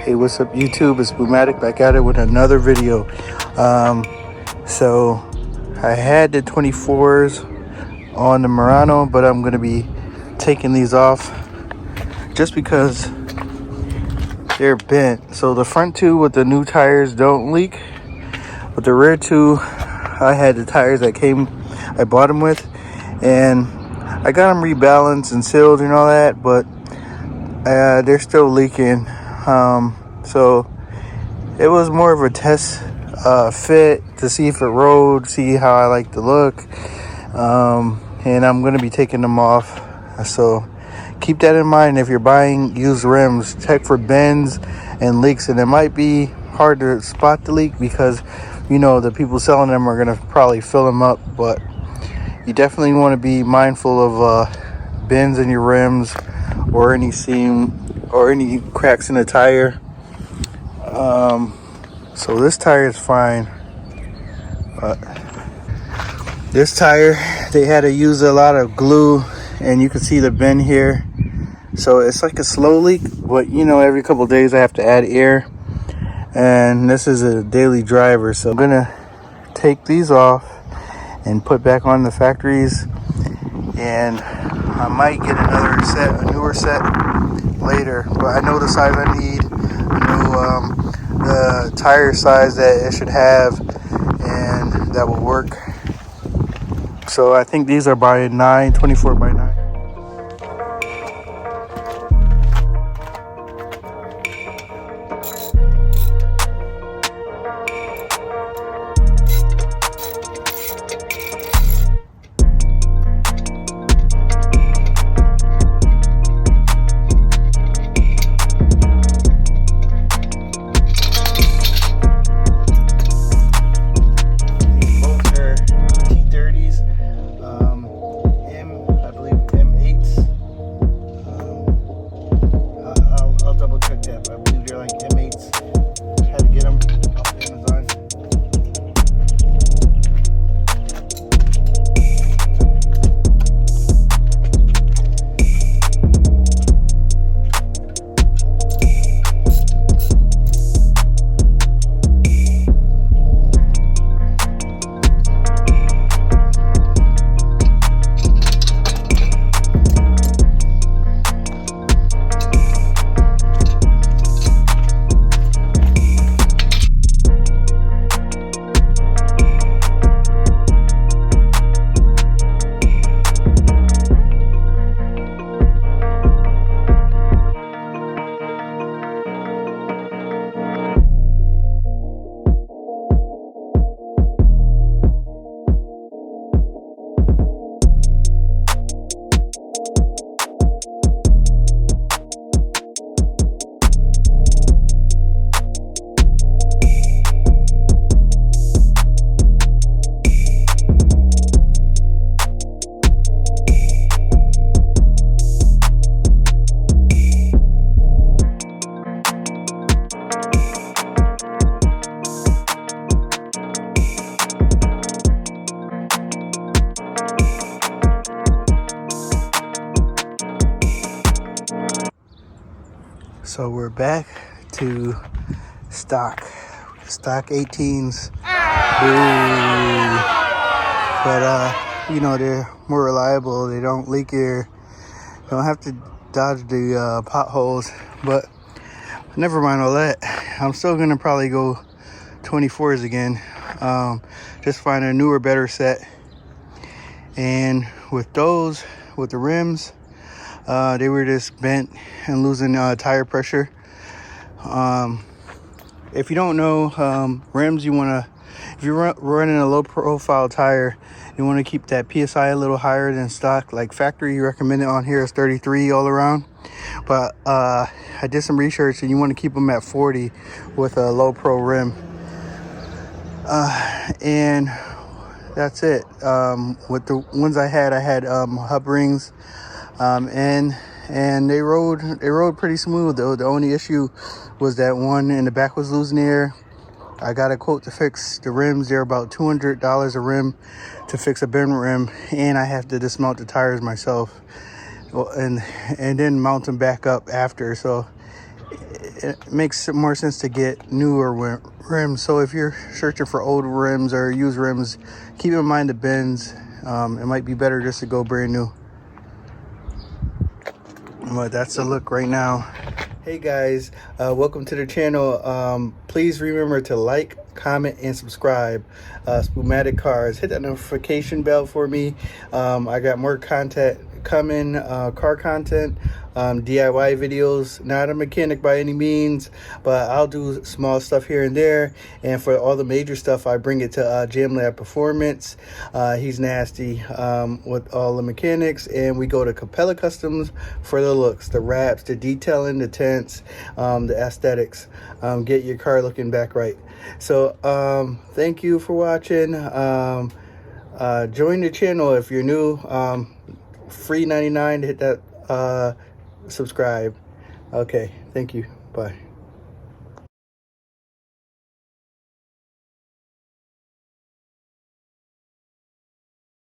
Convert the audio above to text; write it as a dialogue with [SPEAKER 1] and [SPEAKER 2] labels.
[SPEAKER 1] Hey, what's up YouTube? It's Boomatic back at it with another video. So I had the 24s on the Murano, but I'm gonna be taking these off just because they're bent. So the front two with the new tires don't leak, but the rear two, I had the tires that I bought them with, and I got them rebalanced and sealed and all that, but they're still leaking. So it was more of a test fit to see if it rode, see how I like the look, and I'm going to be taking them off. So keep that in mind if you're buying used rims. Check for bends and leaks, and it might be hard to spot the leak because the people selling them are going to probably fill them up, but you definitely want to be mindful of bends in your rims or any seam or any cracks in the tire. So this tire is fine, but this tire, they had to use a lot of glue, and you can see the bend here. So it's like a slow leak, but every couple of days I have to add air, and this is a daily driver. So I'm gonna take these off and put back on the factories, and I might get a newer set later, but I know the size I need. I know the tire size that it should have, and that will work. So I think these are by 24 by 9. So we're back to stock 18s. But they're more reliable. They don't leak air. Don't have to dodge the potholes. But never mind all that. I'm still gonna probably go 24s again. Just find a newer, better set. And with those, with the rims, they were just bent and losing tire pressure. If you don't know, rims, if you're running a low profile tire, you want to keep that PSI a little higher than stock. Like factory recommended on here is 33 all around, but I did some research, and you want to keep them at 40 with a low pro rim. And that's it. With the ones I had hub rings, and they rode pretty smooth though. The only issue was that one in the back was losing air. I got a quote to fix the rims. They're about $200 a rim to fix a bend rim, and I have to dismount the tires myself, and then mount them back up after. So it makes more sense to get newer rims. So if you're searching for old rims or used rims, keep in mind the bends. It might be better just to go brand new. But that's the look right now. Hey guys, welcome to the channel. Please remember to like, comment, and subscribe. Spumatic Cars, hit that notification bell for me. I got more content coming, car content, DIY videos. Not a mechanic by any means, but I'll do small stuff here and there. And for all the major stuff, I bring it to JAMLABPerformance. He's nasty with all the mechanics, and we go to Coppola Customs for the looks, the wraps, the detailing, the tints, the aesthetics. Get your car looking back right. So thank you for watching. Join the channel if you're new. Free 99 to hit that subscribe. Okay, thank you. Bye.